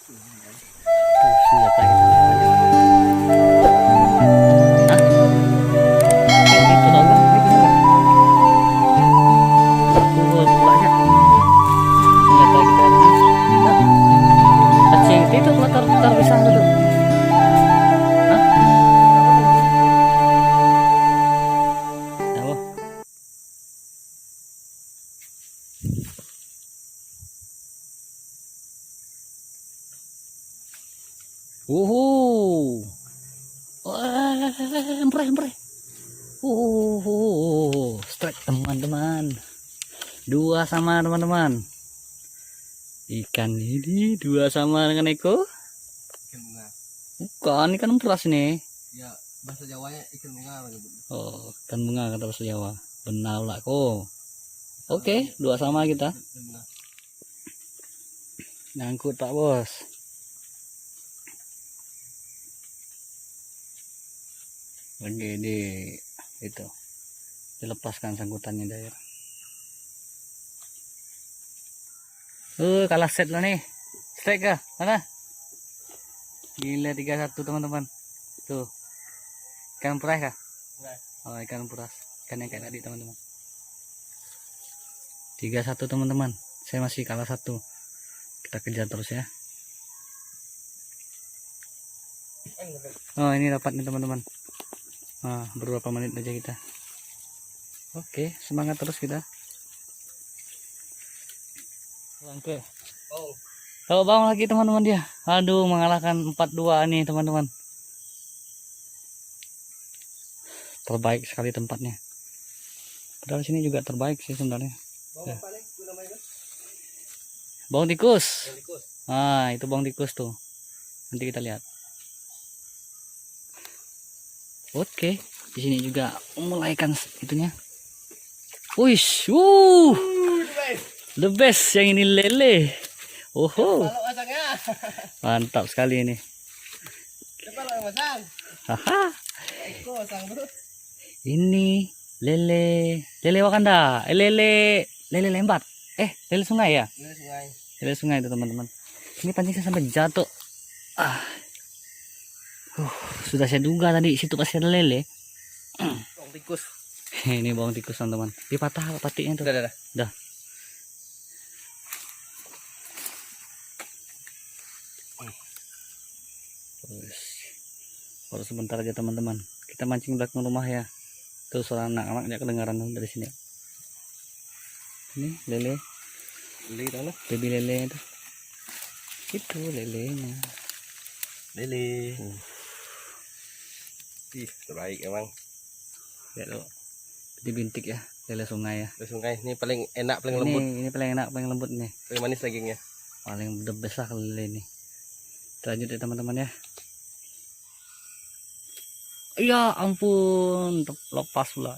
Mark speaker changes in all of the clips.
Speaker 1: Senjata kita namanya. Hah? Kayak gitu tau gak? Ini bener gak? Bolanya. Senjata kita namanya. Hah? Cacing itu kalau terpisah tuh. Hah? Apa? Wuhu. Empreh. Strike teman-teman. Dua sama teman-teman. Ikan ini dua sama dengan Eko.
Speaker 2: Ikan bunga.
Speaker 1: Bukan ikan peras nih.
Speaker 2: Ya, bahasa Jawanya ikan bunga menyebut.
Speaker 1: Oh, ikan bunga kata bahasa Jawa. Benar lah kok. Oke, dua sama kita.
Speaker 2: Ikan bunga.
Speaker 1: Nyangkut Pak Bos. Lagi di itu dilepaskan sangkutannya daer. Kalah set lah nih. Strike kah? Mana? Gila 3-1 teman-teman. Tuh. Ikan peras kah?
Speaker 2: Peras.
Speaker 1: Oh, ikan peras. Ikan yang kayak tadi teman-teman. 3-1 teman-teman. Saya masih kalah 1. Kita kejar terus ya. Oh, ini dapat nih teman-teman. Nah, beberapa menit aja kita. Oke, semangat terus kita. Oke. Oh, bang lagi teman-teman dia. Aduh, mengalahkan 4-2 nih teman-teman. Terbaik sekali tempatnya. Padahal sini juga terbaik sih sebenarnya.
Speaker 2: Bawang apa nih? Itu namanya?
Speaker 1: Bawang tikus.
Speaker 2: Bawang tikus.
Speaker 1: Ah, itu bawang tikus tuh. Nanti kita lihat. Oke, di sini juga mulai ikan itunya. Wish, the best yang ini lele. Oho,
Speaker 2: Kalau masangnya.
Speaker 1: mantap sekali ini.
Speaker 2: Siapa lo yang masang?
Speaker 1: Haha,
Speaker 2: Eko masang bro.
Speaker 1: ini lele Wakanda, lele lembat. Lele sungai ya?
Speaker 2: Ini sungai.
Speaker 1: Lele sungai itu teman-teman. Ini pancing saya sampai jatuh. Sudah saya duga tadi situ pasti ada lele.
Speaker 2: Bawang tikus.
Speaker 1: Ini bawang tikus teman-teman. Dipatah patiknya tuh.
Speaker 2: Dah.
Speaker 1: Terus baru sebentar aja teman-teman. Kita mancing belakang rumah ya. Tuh suara anak-anaknya kedengaran dari sini. Ini lele,
Speaker 2: Lele mana?
Speaker 1: baby lele itu. Itu lelenya.
Speaker 2: Lele. Ih, terbaik emang.
Speaker 1: Lihat lo. Bintik ya, lele sungai ya.
Speaker 2: Lele sungai ini paling enak, paling lembut,
Speaker 1: Ini paling enak, paling lembut nih.
Speaker 2: paling manis dagingnya.
Speaker 1: Paling the best lah kalau lele ini. Kita lanjut ya teman-teman ya. Ya ampun, lepas pula.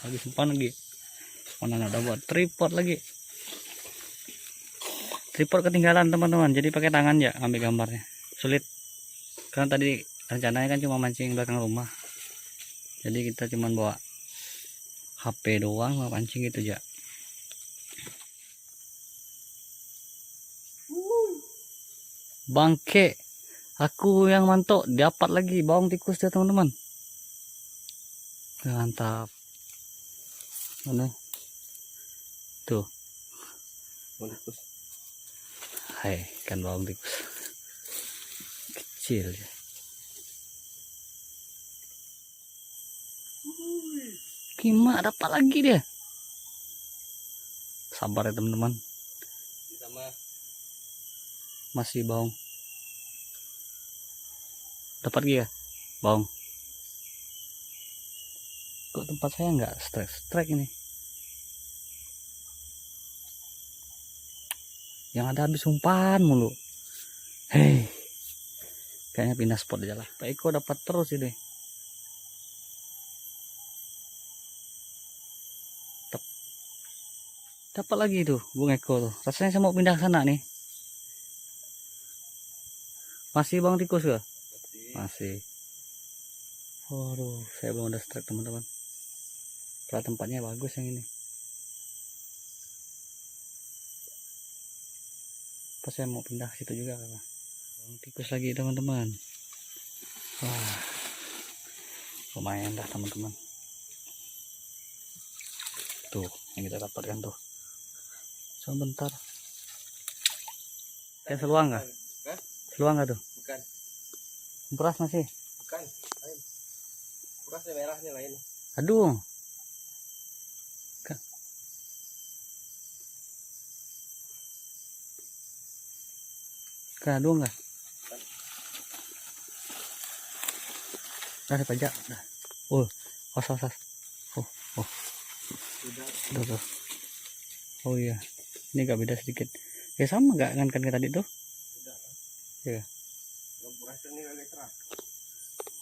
Speaker 1: Lagi simpan lagi. Mana ada buat tripod lagi. Tripod ketinggalan teman-teman. Jadi pakai tangan ya ambil gambarnya. Sulit. Karena tadi rencananya kan cuma mancing belakang rumah. Jadi kita cuma bawa HP doang mau pancing gitu aja. Bangke. Aku yang mantok dapat lagi bawang tikus ya teman-teman. Mantap. Mana? Tuh.
Speaker 2: Bawang tikus.
Speaker 1: Hai, ikan bawang tikus. Kecil ya. Gimana dapat lagi dia? Sabar ya teman-teman.
Speaker 2: Sama
Speaker 1: Masih bawang. Dapat lagi ya? Bawang. Kok tempat saya nggak strike ini? Yang ada habis umpan mulu. Hei, kayaknya pindah spot aja lah. Pak Eko dapat terus ini. Dapat lagi tuh Bung Eko tuh. Rasanya saya mau pindah ke sana nih. Masih bang tikus ya? Masih. Waduh, saya belum ada strike teman-teman. Kalau tempatnya bagus yang ini. Pas saya mau pindah ke situ juga kakak. Tikus lagi teman-teman. Wah, lumayan dah teman-teman. Tuh yang kita dapatkan tuh. Sebentar. Kayak seluang nggak?
Speaker 2: Hah?
Speaker 1: Seluang nggak tuh?
Speaker 2: Bukan.
Speaker 1: Beras masih.
Speaker 2: Bukan. Lain. Berasnya merahnya lain.
Speaker 1: Aduh. Aduh nggak? Udah ada pajak. Udah. Oh, os. Oh. Tuh. Oh iya. Ini agak beda sedikit. Ya sama nggak kan kayak tadi tuh? Iya.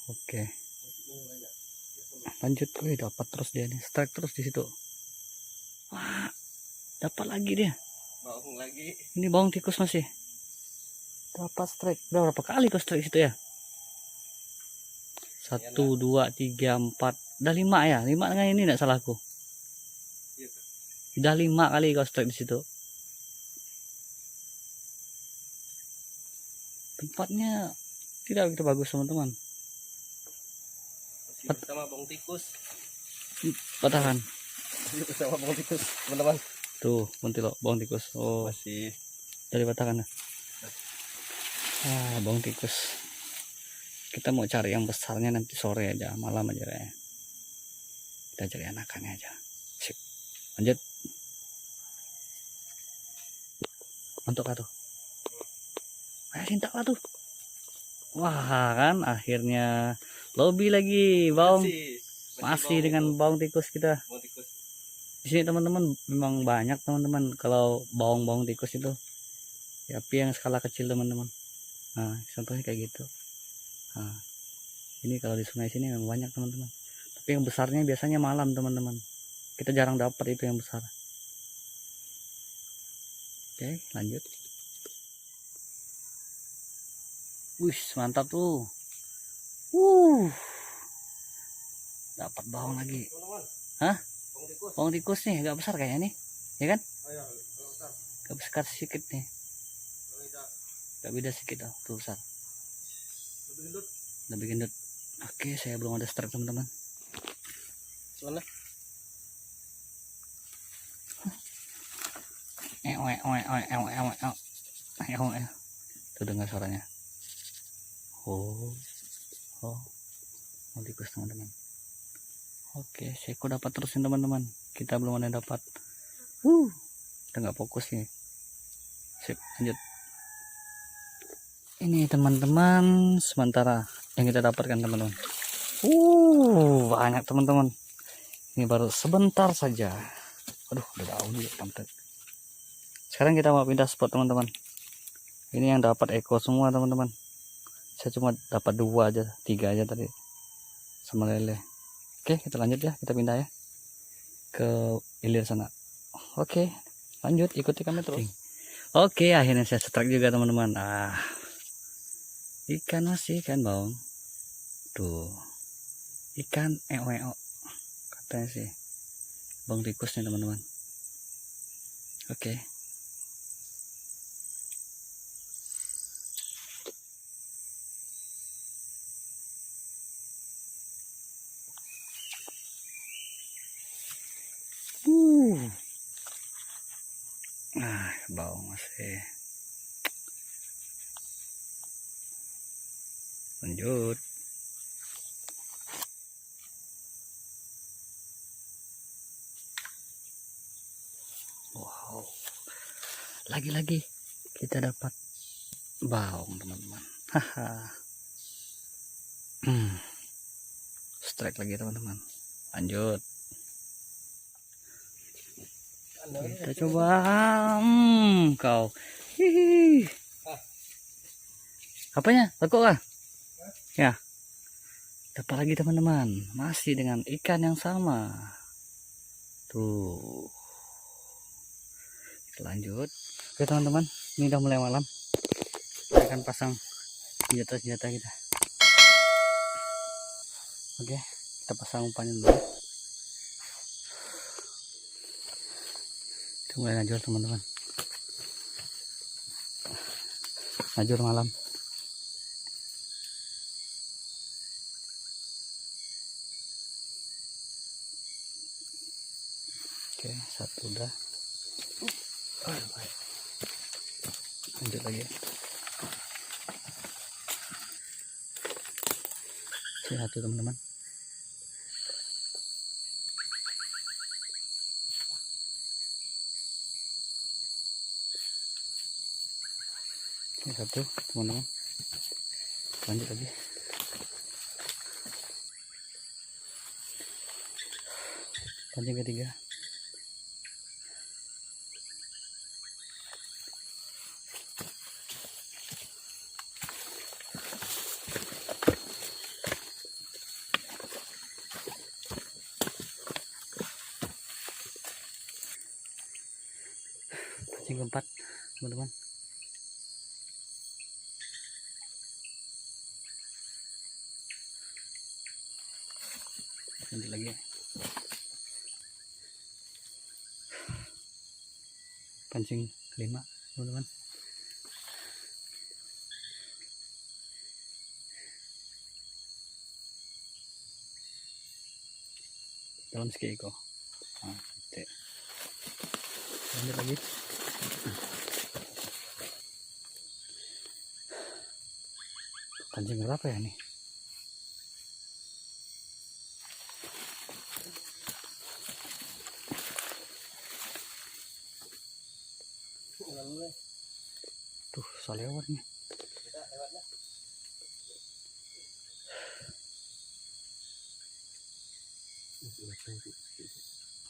Speaker 1: Oke. Lanjut. Wih, dapat terus dia nih. Strike terus di situ. Wah, dapat lagi dia.
Speaker 2: Bawang lagi.
Speaker 1: Ini bawang tikus masih. Dapat strike. Udah berapa kali kau strike situ ya? 1, 2, 3, 4. Udah 5 ya? 5 dengan ini enggak salahku. Udah 5 kali kau strike di situ. Tempatnya tidak begitu bagus teman-teman.
Speaker 2: Bersama bawang tikus.
Speaker 1: Patahan.
Speaker 2: Bersama bawang tikus, teman-teman.
Speaker 1: Tuh, muntilo bawang tikus. Oh,
Speaker 2: Masih
Speaker 1: dari patahan. Bawang tikus. Kita mau cari yang besarnya nanti sore aja, malam aja ya. Kita cari anakannya aja. Sip. Lanjut. Untuk tuh. Ayo cinta tuh. Wah, kan akhirnya lobby lagi bawang. Masih dengan bawang tikus kita.
Speaker 2: bawang tikus.
Speaker 1: Di sini teman-teman memang banyak teman-teman kalau bawang tikus itu. Ya, tapi yang skala kecil teman-teman. Nah, contohnya kayak gitu. Nah, ini kalau di sungai sini memang banyak teman-teman. Tapi yang besarnya biasanya malam teman-teman. Kita jarang dapat itu yang besar. Oke, lanjut. Wih, mantap tuh. Dapat bawang lagi. Hah? Bawang tikus nih, agak besar kayaknya nih. Ya kan? Agak besar sedikit nih. Agak beda sedikit tuh besar. Lebih gendut. Oke, saya belum ada strike teman-teman.
Speaker 2: Mana?
Speaker 1: Tuh dengar suaranya. Oh, mau tikus teman-teman. Oke, seko dapat terusin teman-teman. Kita belum ada dapat. Kita nggak fokus nih. Sip, lanjut. Ini teman-teman sementara yang kita dapatkan teman-teman. Banyak teman-teman. Ini baru sebentar saja. Aduh, udah jauh juga kampret. Sekarang kita mau pindah spot teman-teman. Ini yang dapat eko semua teman-teman. Saya cuma dapat 2 aja, 3 aja tadi sama lele. Oke, kita lanjut ya, kita pindah ya ke ilir sana. Oke, lanjut, ikuti kami terus. Oke, akhirnya saya strike juga teman-teman. Ikan masih ikan bawang. Tuh, ikan katanya sih bawang tikus nih teman-teman. Oke. Bawang masih. Lanjut. Wow. Lagi-lagi kita dapat bawang teman-teman. Haha. Strike lagi teman-teman. Lanjut. Kita coba. Kau. Hihi. Apanya? Lekuk kah? Ya. Dapat lagi teman-teman. Masih dengan ikan yang sama. Tuh. Kita lanjut. Oke teman-teman. Ini udah mulai malam. Kita akan pasang senjata-senjata kita. Oke. Kita pasang umpannya dulu. Kita mulai lanjut teman-teman. Najur malam. Oke, satu udah. Lanjut lagi. Satu teman-teman. Ini satu teman-teman. Lanjut lagi. Pancing ketiga. Pancing keempat teman-teman. Lanjut lagi. Pancing kelima teman-teman. Dalam sekiko. Lanjut lagi. Pancing berapa ya nih? Tuh, salewat nih.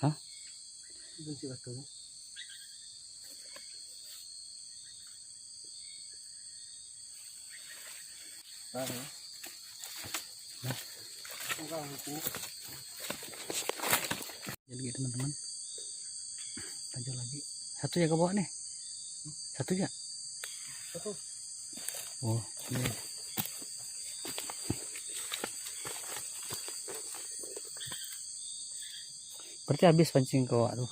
Speaker 1: Hah? Jadi teman-teman, lanjut lagi. Satu ya ke bawah nih. Satu ya. Oh, ini. Berarti habis pancing kawak tuh.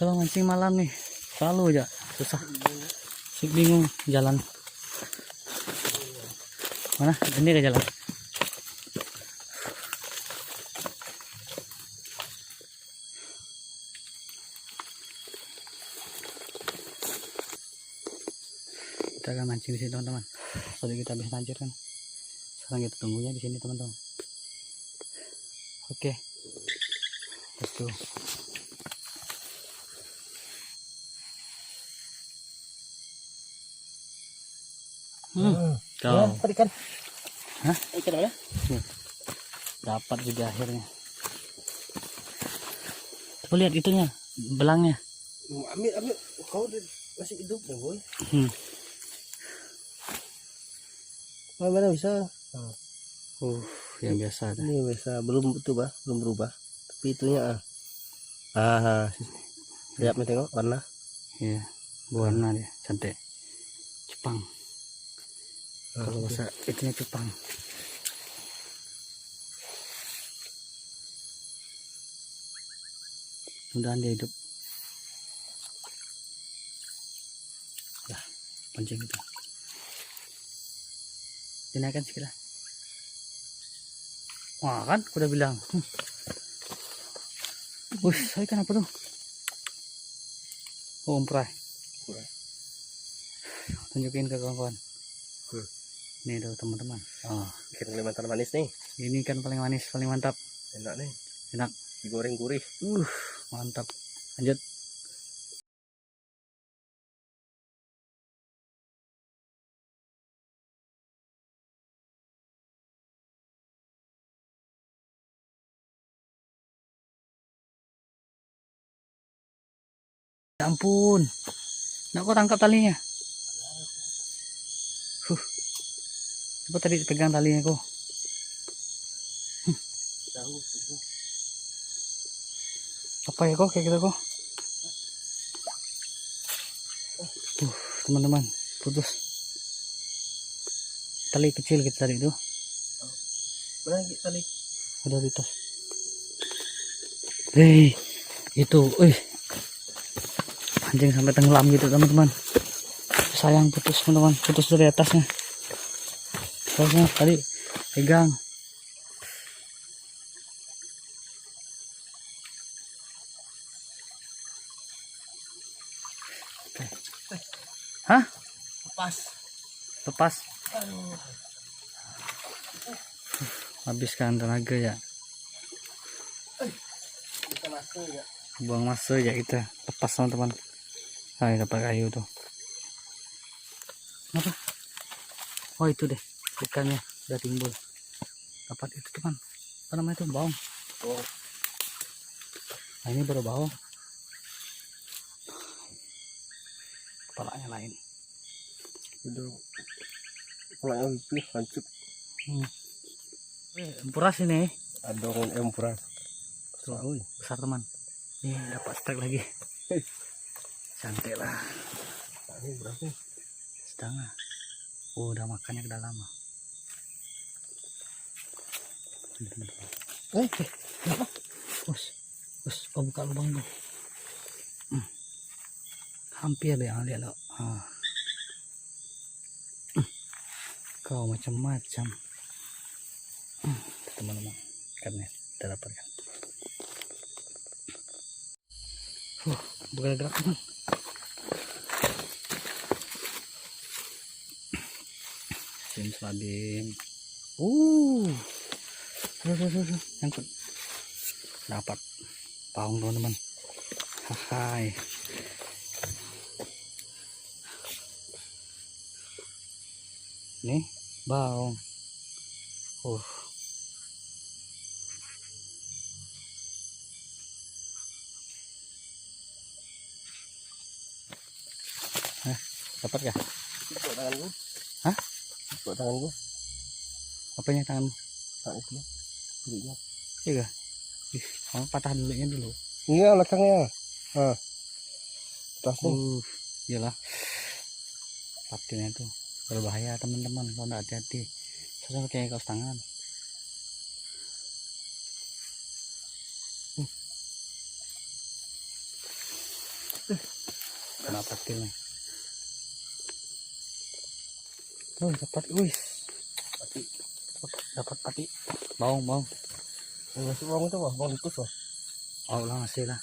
Speaker 1: Kalau mancing malam nih selalu aja susah, bingung jalan mana ini ke jalan. Kita akan mancing di sini teman-teman. Tadi kita habis mancing kan, sekarang kita tunggunya di sini teman-teman. Oke, let's go. Tuh.
Speaker 2: Ikan.
Speaker 1: Hah?
Speaker 2: Ikan mana?
Speaker 1: Dapat juga akhirnya. Coba lihat itunya, belangnya.
Speaker 2: Ambil. Kau masih hidup ya, boy. Mana bisa?
Speaker 1: Yang biasa ada.
Speaker 2: Ini biasa, belum berubah. Tapi itunya lihat nih, tengok warna.
Speaker 1: Iya, warna dia cantik. Cupang. Kalau bahasa itunya cupang. Mudahan dia hidup. Ya, pancing itu. Dinaikkan sedikit lah. Wah kan, aku udah bilang. Saya ikan apa tuh? Oh, umprai. Tunjukin ke kawan-kawan. Nih tuh teman-teman.
Speaker 2: Ikan Kalimantan manis nih.
Speaker 1: Ini kan paling manis, paling mantap.
Speaker 2: Enak nih.
Speaker 1: Enak.
Speaker 2: Digoreng gurih.
Speaker 1: Mantap. Lanjut. Ya ampun. Nah, kok tangkap talinya? Coba tadi pegang talinya kok.
Speaker 2: Jauh.
Speaker 1: Apa ya kok kayak gitu kok? Tuh teman-teman, putus tali kecil kita tadi itu.
Speaker 2: Mana tali?
Speaker 1: Ada di tas. Hei, itu, anjing sampai tenggelam gitu teman-teman. Sayang putus teman-teman, putus dari atasnya. Soalnya tadi pegang. Oke. Hah? Lepas.
Speaker 2: Aduh.
Speaker 1: Habiskan tenaga ya.
Speaker 2: Bisa masuk ya.
Speaker 1: Buang masa ya kita. Lepas teman-teman. Nah, dapat kayu tuh. Apa? Oh itu deh ikannya udah timbul. Dapat itu teman. Apa namanya itu? Baung.
Speaker 2: Oh.
Speaker 1: Nah ini baru baung. Kepalanya lain.
Speaker 2: Itu. Kepalanya lebih hancur.
Speaker 1: Empuras ini.
Speaker 2: Ada empuran.
Speaker 1: Tuh, besar teman. Nih dapat strike lagi. Cantik lah.
Speaker 2: Ini berapa?
Speaker 1: Setengah. Oh, udah makannya udah lama. Apa? Oh buka lubang tuh. Hampir deh lihat lo. Kau macam-macam. Teman-teman, ikannya kita dapatkan. Bukan gerak teman. Simsalabim. Nyangkut. Dapat baung teman-teman. Hai. Nih baung. Dapat kah?
Speaker 2: Buat tanganku.
Speaker 1: Hah?
Speaker 2: Buat tanganku.
Speaker 1: Apanya tanganmu?
Speaker 2: Nah itu. Kulitnya.
Speaker 1: Iya. Kamu patah dulunya dulu.
Speaker 2: Iya belakangnya. Ah. Atasnya.
Speaker 1: Iyalah. Patinnya itu berbahaya teman-teman kalau nggak hati-hati. Saya pakai kaos tangan. Kena patilnya. Dapat, pati. Dapat pati. Baung.
Speaker 2: Masih bawang itu wah, bawang tikus wah.
Speaker 1: Oh lah masih lah.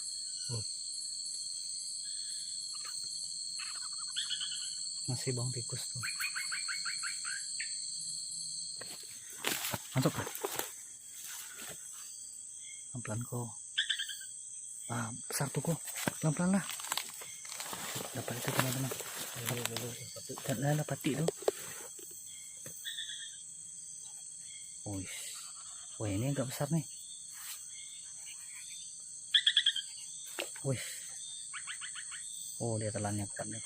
Speaker 1: Masih bawang tikus tuh. Masuk. Pelan-pelan kok. Besar tuh kok. Pelan-pelan lah. Dapat itu teman-teman. Dan pati tuh. Wah ini agak besar nih. Oh dia telannya kuat nih.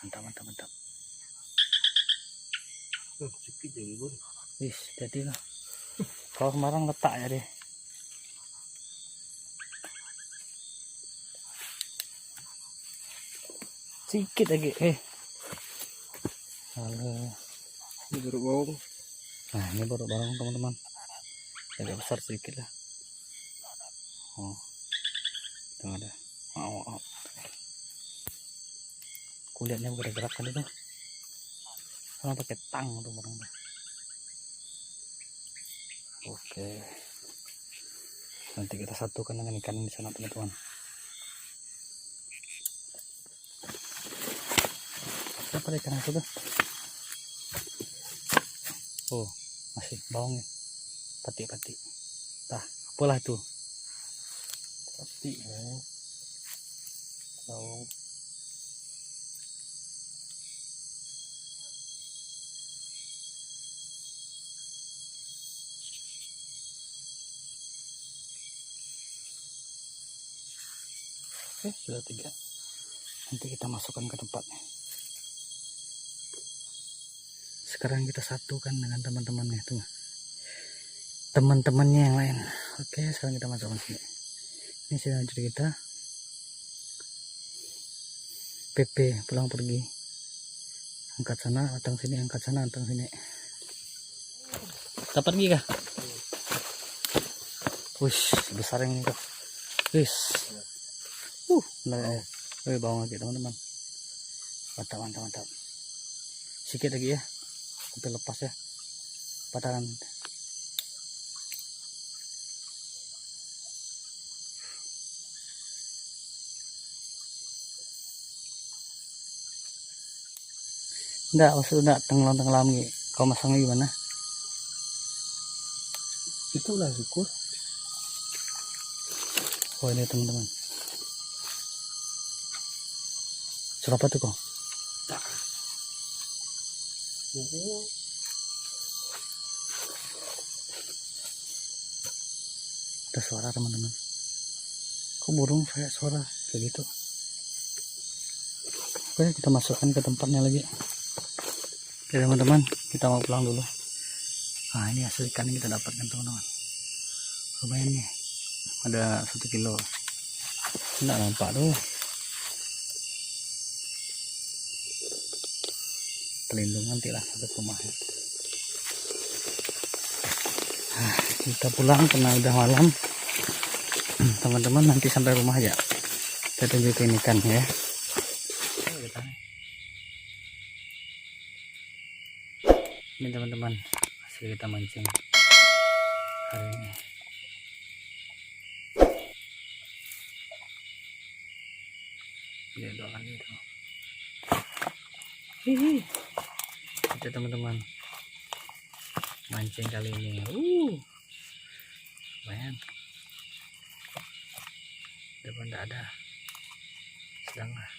Speaker 1: Mantap.
Speaker 2: Sedikit jadi bun.
Speaker 1: Jadi lah. Kalau Semarang letak ya deh. Sedikit lagi. Halo.
Speaker 2: Ini baru bawang.
Speaker 1: Nah ini baru barang teman-teman. Agak besar sedikit lah. Tengah ada. Kulitnya bergerak kan itu. Sama pakai tang tuh barang tuh. Oke. Nanti kita satukan dengan ikan di sana teman-teman. Apa ikan itu tuh? Masih bawangnya. Pati. Apalah tuh?
Speaker 2: Pati ya. Bawang.
Speaker 1: Sudah 3. Nanti kita masukkan ke tempatnya. Sekarang kita satukan dengan teman-temannya tuh. teman-temannya yang lain. Oke, sekarang kita masuk sini. Ini signature kita. PP pulang pergi. Angkat sana, datang sini, angkat sana, datang sini. Kita pergi kah? Wush, besar yang ini. Wush. Nah, bawang lagi teman-teman. Mantap, mantap, mantap. Sikit lagi ya. Sampai lepas ya. Patahan. Enggak, maksud enggak tenggelam gitu. Kau masangnya gimana?
Speaker 2: Itulah syukur.
Speaker 1: Oh ini teman-teman. Suara apa tuh kok? Ada suara teman-teman. Kok burung kayak suara kayak gitu? Oke, kita masukkan ke tempatnya lagi. Oke teman-teman, kita mau pulang dulu. Nah ini hasil ikan yang kita dapatkan teman-teman. Lumayan nih, ada 1 kilo. Nggak nampak tuh. Pelindung nanti lah sampai ke rumah. Nah, kita pulang karena udah malam. Teman-teman nanti sampai rumah aja. Kita tunjukin ikan ya. Ini teman-teman hasil kita mancing hari ini. Dia doang itu. Hihi. Itu teman-teman mancing kali ini. Lumayan. Depan tidak ada. Sedanglah.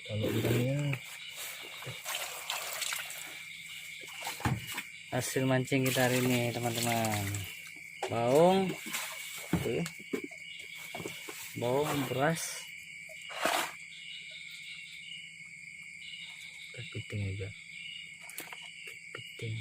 Speaker 2: Kalau ikannya
Speaker 1: Hasil mancing kita hari ini teman-teman. Baung. Oke. Baung, beras. Kepiting juga. Kepiting.